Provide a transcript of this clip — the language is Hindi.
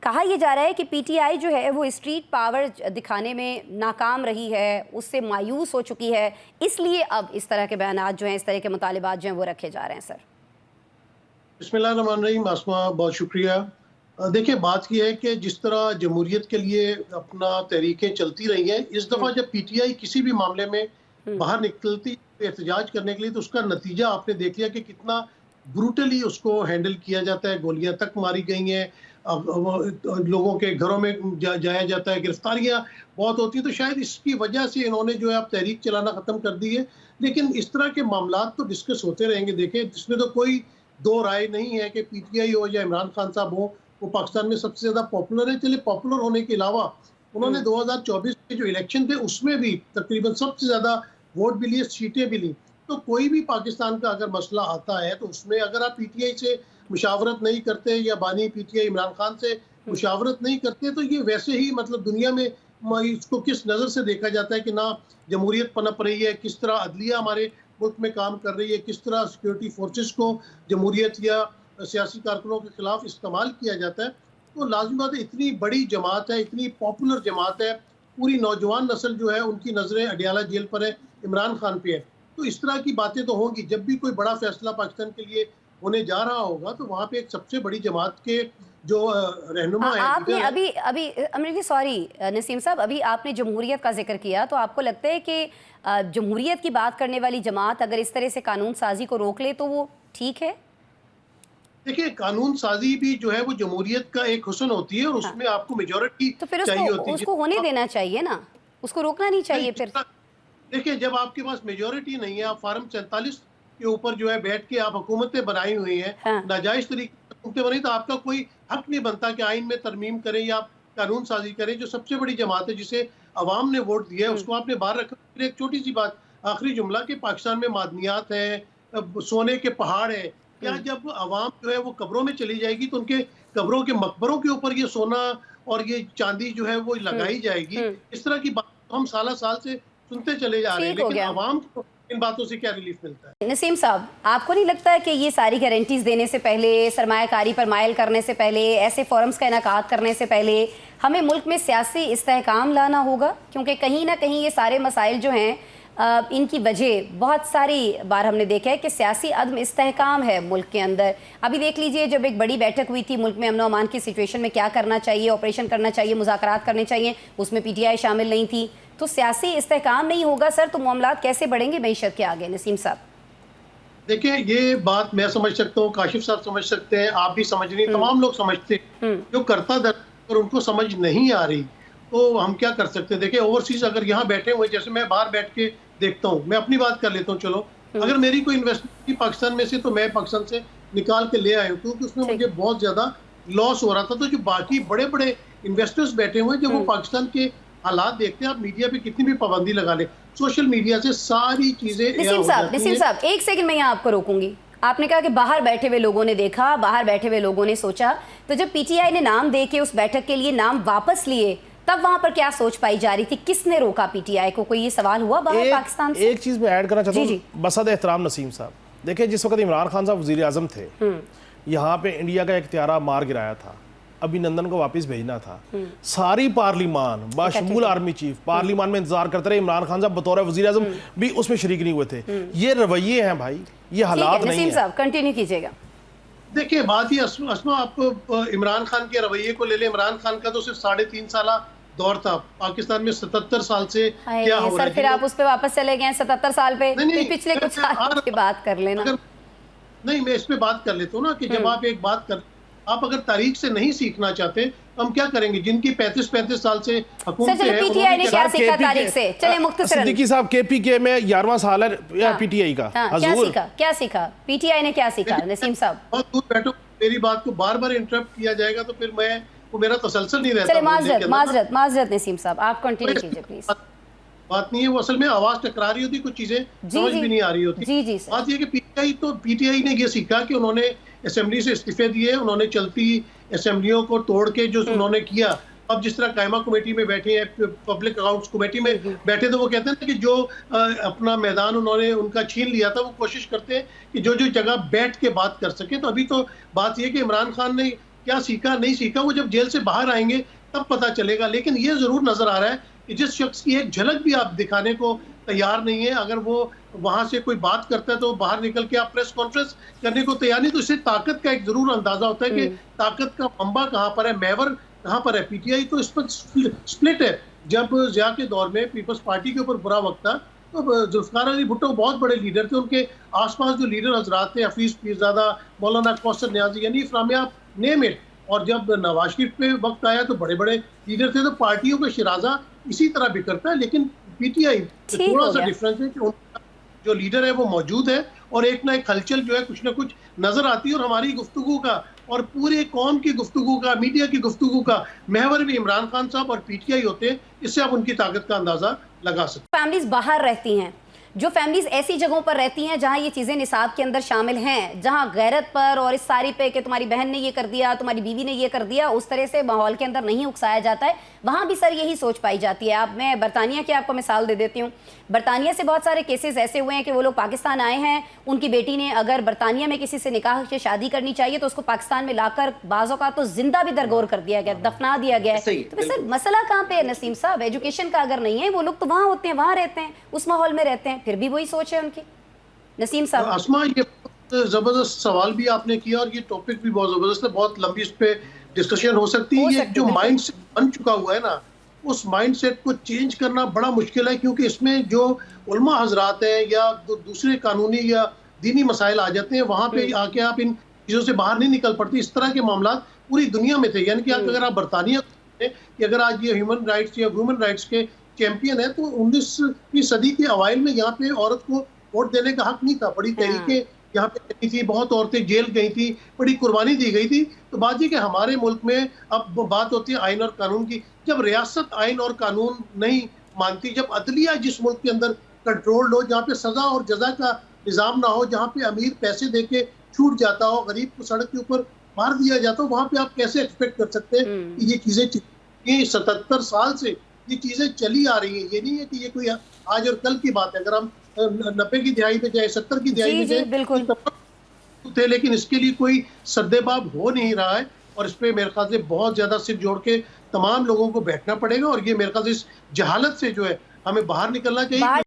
कहा यह जा रहा है कि पीटीआई जो है वो स्ट्रीट पावर दिखाने में नाकाम रही है, उससे मायूस हो चुकी है, इसलिए अब इस तरह के बयानात जो हैं, इस तरह के मुतालिबात जो हैं वो रखे जा रहे हैं। सर बिस्मिल्लाहिर्रहमानिर्रहीम, आसमा बहुत शुक्रिया। देखिए, बात यह है कि जिस तरह जमहूरियत के लिए अपना तहरीकें चलती रही हैं, इस दफ़ा जब पीटीआई किसी भी मामले में बाहर निकलती एहतजाज करने के लिए, तो उसका नतीजा आपने देख लिया कि कितना ब्रूटली उसको हैंडल किया जाता है। गोलियां तक मारी गई हैं, लोगों के घरों में जाया जाता है, गिरफ्तारियां बहुत होती हैं। तो शायद इसकी वजह से इन्होंने जो है अब तहरीक चलाना ख़त्म कर दी है। लेकिन इस तरह के मामला तो डिस्कस होते रहेंगे। देखें, इसमें तो कोई दो राय नहीं है कि पीटीआई हो या इमरान खान साहब हो, वो पाकिस्तान में सबसे ज़्यादा पॉपुलर है। चलिए, पॉपुलर होने के अलावा उन्होंने 2024 के जो इलेक्शन थे उसमें भी तकरीबन सबसे ज़्यादा वोट भी लिए, सीटें भी ली। तो कोई भी पाकिस्तान का अगर मसला आता है तो उसमें अगर आप पीटीआई से मुशावरत नहीं करते या बानी पीटीआई इमरान खान से मुशावरत नहीं करते, तो ये वैसे ही मतलब दुनिया में इसको किस नज़र से देखा जाता है कि ना जमहूरियत पनप रही है, किस तरह अदलिया हमारे मुल्क में काम कर रही है, किस तरह सिक्योरिटी फोर्सेस को जमहूरियत या सियासी कारकुनों के खिलाफ इस्तेमाल किया जाता है। तो लाजमी बात है, इतनी बड़ी जमात है, इतनी पॉपुलर जमात है, पूरी नौजवान नस्ल जो है उनकी नज़रें अडियाला जेल पर है, इमरान खान पे है। तो इस तरह की बातें तो होंगी। जब भी कोई बड़ा फैसला पाकिस्तान के लिए होने जा रहा होगा तो वहाँ पे एक सबसे बड़ी जमात के जो रहनुमा है। आपने अभी अभी अमरीन जी, सॉरी नसीम साहब, अभी आपने जमहूरियत का जिक्र किया, तो आपको लगता है कि जमहूरियत की बात करने वाली जमात अगर इस तरह से कानून साजी को रोक ले तो वो ठीक है? देखिए, कानून साजी भी जो है वो जमहूरियत का एक हुस्न होती है और उसमें आपको मेजॉरिटी तो फिर चाहिए होती है। उसको होने देना चाहिए ना, उसको रोकना नहीं चाहिए फिर। देखिए, जब आपके पास मेजॉरिटी नहीं है, आप फार्म 47 के ऊपर जो है बैठ के आप हुकूमतें बनाई हुई हैं, नाजायज तरीके से हुकूमतें बनी, तो आपका कोई हक नहीं बनता कि आइन में तरमीम करें या आप कानून साजी करें। जो सबसे बड़ी जमात है जिसे अवाम ने वोट दिया है उसको आपने बाहर रखा। फिर एक छोटी सी बात, आखिरी जुमला, कि पाकिस्तान में मादनियात है, सोने के पहाड़ है। क्या जब अवाम जो है वो कब्रों में चली जाएगी तो उनके कब्रों के मकबरों के ऊपर ये सोना और ये चांदी जो है वो लगाई जाएगी? इस तरह की बात हम साल से सुनते चले जा रहे हैं, लेकिन आवाम को इन बातों से क्या रिलीफ मिलता है? नसीम साहब, आपको नहीं लगता है कि ये सारी गारंटीज देने से पहले, सरमायाकारी पर मायल करने से पहले, ऐसे फोरम्स का इनेकाद करने से पहले हमें मुल्क में सियासी इस्तेहकाम लाना होगा? क्योंकि कहीं ना कहीं ये सारे मसाइल जो हैं इनकी वजह बहुत सारी बार हमने देखा है कि सियासी अदम इस्तेहकाम है मुल्क के अंदर। अभी देख लीजिए, जब एक बड़ी बैठक हुई थी मुल्क में अमन अमान की सिचुएशन में, क्या करना चाहिए, ऑपरेशन करना चाहिए, मुज़ाकरात करने चाहिए, उसमें पीटीआई शामिल नहीं थी। तो सियासी इस्तेहकाम नहीं होगा सर तो मामलात कैसे बढ़ेंगे मईशत के आगे? नसीम साहब देखिए, ये बात मैं समझ सकता हूँ, काशिफ साहब समझ सकते हैं, आप भी समझ रही, तमाम लोग समझते हैं। जो करता दर और उनको समझ नहीं आ रही तो हम क्या कर सकते हैं? देखिए, ओवरसीज अगर यहाँ बैठे हुए, जैसे मैं बाहर बैठ के देखता हूँ, मैं अपनी बात कर लेता हूँ, चलो अगर मेरी कोई इन्वेस्टमेंट थी पाकिस्तान में से तो मैं पाकिस्तान से निकाल के ले आया हूँ, क्योंकि उसमें मुझे बहुत ज्यादा लॉस हो रहा था। तो जो बाकी बड़े बड़े इन्वेस्टर्स बैठे हुए हैं, जब वो पाकिस्तान के हालात देखते हैं, आप मीडिया पे कितनी भी पाबंदी लगा ले, सोशल मीडिया से सारी चीजें। नसीम साहब एक सेकंड मैं यहाँ आपको रोकूंगी। आपने कहा कि बाहर बैठे हुए लोगों ने देखा, बाहर बैठे हुए लोगों ने सोचा, तो जब पीटीआई ने नाम दे के उस बैठक के लिए नाम वापस लिए तब वहां पर क्या सोच पाई जा रही थी? किसने रोका पीटीआई को? कोई ये सवाल हुआ बाहर पाकिस्तान से? एक चीज मैं ऐड करना चाहता हूँ, बसद एहतराम नसीम साहब, देखिए जिस वक्त इमरान खान साहब वजीर आजम थे, यहाँ पे इंडिया का इख्तियारा मार गिराया था, अभिनंदन को वापस भेजना था, सारी पार्लिमान बाशमूल आर्मी चीफ पार्लिमान में इंतजार करते रहे, इमरान खान साहब बतौर वजीर आजम भी उसमें शरीक नहीं हुए थे। ये रवैये हैं भाई, ये हालात नहीं है। साहब कंटिन्यू कीजिएगा। देखिए, बात ही अस्मा, आप इमरान खान के रवैये को ले लें। इमरान खान का तो सिर्फ 3.5 साल दौर था पाकिस्तान में, 77 साल से क्या हो रहा है? फिर आप उस पे वापस चले गए 77 साल पे। नहीं, पिछले कुछ साल की बात कर लेना। नहीं, मैं इस पे बात कर लेता हूँ ना कि जब आप एक बात कर, आप अगर तारीख से नहीं सीखना चाहते हम क्या करेंगे? जिनकी 35 साल से हुकूमत है, पीटीआई ने क्या सीखा तारीख से? चलिए मुख्तसरन, सिद्दीकी साहब, केपीके में 11वां साल है पीटीआई का। क्या सीखा पीटीआई ने? क्या सीखा नसीम साहब? बहुत दूर बैठो, मेरी बात को बार बार इंटरप्ट किया जाएगा तो फिर मैं वो मेरा तसलसल नहीं रहता। माजरत नसीम साहब, आप कंटिन्यू कीजिए प्लीज। बात नहीं है, वो असल में आवाज टकरा रही होती, कुछ चीजें समझ भी नहीं आ रही होती। बात ये कि पीटीआई ने ये सीखा कि उन्होंने असेंबली से इस्तीफे दिए, उन्होंने चलती असेंबलियों को तोड़ के जो उन्होंने किया। अब जिस तरह कायमा कमेटी में बैठे हैं, पब्लिक अकाउंट्स कमेटी में बैठे, तो वो कहते हैं कि जो अपना मैदान उन्होंने उनका छीन लिया था, वो कोशिश करते हैं कि जो जो जगह बैठ के बात कर सके। तो अभी तो बात यह कि इमरान खान ने क्या सीखा नहीं सीखा वो जब जेल से बाहर आएंगे तब पता चलेगा। लेकिन ये जरूर नजर आ रहा है कि जिस शख्स की एक झलक भी आप दिखाने को तैयार नहीं है, अगर वो वहां से कोई बात करता है तो बाहर निकल के आप प्रेस कॉन्फ्रेंस करने को तैयार नहीं, तो इससे ताकत का एक जरूर अंदाजा होता है कि ताकत का मंबा कहाँ पर है, महवर कहाँ पर है। पीटीआई तो इस पर स्प्लिट है। जब जिया के दौर में पीपल्स पार्टी के ऊपर बुरा वक्त था तो जुल्फिकार अली भुट्टो बहुत बड़े लीडर थे, उनके आसपास जो लीडर हजरात थे, हफीज पीरजादा, मौलाना कौसर न्याजी, यानी फ्रामिया नेम इट। और जब नवाज शरीफ पे वक्त आया तो बड़े बड़े लीडर थे। तो पार्टियों का शिराजा इसी तरह बिखरता है, लेकिन पीटीआई थोड़ा सा डिफरेंस है कि उनका जो लीडर है वो मौजूद है और एक ना एक हलचल जो है कुछ ना कुछ नजर आती है। और हमारी गुफ्तगू का और पूरे कौम की गुफ्तगू का, मीडिया की गुफ्तगू का महवर भी इमरान खान साहब और पीटीआई होते हैं। इससे आप उनकी ताकत का अंदाजा लगा सकते हैं। फैमिलीज बाहर रहती हैं, जो फैमिलीज ऐसी जगहों पर रहती हैं जहां ये चीज़ें निसाब के अंदर शामिल हैं, जहां गैरत पर और इस सारी पे कि तुम्हारी बहन ने ये कर दिया, तुम्हारी बीवी ने ये कर दिया, उस तरह से माहौल के अंदर नहीं उकसाया जाता है, वहां भी सर यही सोच पाई जाती है। अब मैं बरतानिया की आपको मिसाल दे देती हूँ। बरतानिया से बहुत सारे केसेस ऐसे हुए हैं कि वो लोग पाकिस्तान आए हैं, उनकी बेटी ने अगर बरतानिया में किसी से निकाह से शादी करनी चाहिए तो उसको पाकिस्तान में लाकर बाज़ों का तो जिंदा भी दरगोर कर दिया गया, दफना दिया गया है। तो फिर सर मसला कहाँ पे है नसीम साहब? एजुकेशन का अगर नहीं है, वो लोग तो वहाँ होते हैं, वहाँ रहते हैं, उस माहौल में रहते हैं, फिर भी वही सोच है उनकी। नसीम साहब। आसमा, ये जबरदस्त सवाल भी आपने किया और ये टॉपिक भी बहुत जबरदस्त है, बहुत लंबी इस पे डिस्कशन हो सकती है। ये जो माइंड सेट बन चुका हुआ है ना, उस माइंड सेट को चेंज करना बड़ा मुश्किल है, क्योंकि इसमें जो उलमा हजरात हैं या दूसरे कानूनी या दीनी मसाइल आ जाते हैं, वहां पे आके आप इन चीजों से बाहर नहीं निकल पड़ती। इस तरह के मामला पूरी दुनिया में थे। यानी कि अगर आप बरतानिया कि अगर आज ये ह्यूमन राइट्स या वुमेन राइट्स के चैंपियन है, तो 19वीं सदी के अवाइल में यहाँ पे औरत को वोट देने का हक नहीं था। बड़ी तहरीकें यहाँ पे चली थी, बहुत औरतें जेल गई थी, बड़ी कुर्बानी दी गई थी। तो बात ये कि हमारे मुल्क में अब बात होती है आइन और कानून की। जब रियासत आइन और कानून नहीं मानती, जब अदलिया जिस मुल्क के अंदर कंट्रोल्ड हो, जहाँ पे सजा और जजा का निज़ाम ना हो, जहाँ पे अमीर पैसे दे के छूट जाता हो, गरीब को सड़क के ऊपर मार दिया जाता हो, वहाँ पे आप कैसे एक्सपेक्ट कर सकते हैं कि ये चीजें 77 साल से ये चीजें चली आ रही हैं। ये नहीं है कि ये कोई आज और कल की बात है। अगर हम 90 की दिहाई में जाए, 70 की दिहाई में जाए, बिल्कुल थे, लेकिन इसके लिए कोई सद्देबाब हो नहीं रहा है। और इस पे मेरे ख्याल से बहुत ज्यादा सिर जोड़ के तमाम लोगों को बैठना पड़ेगा और ये मेरे ख्याल से इस जहालत से जो है हमें बाहर निकलना चाहिए।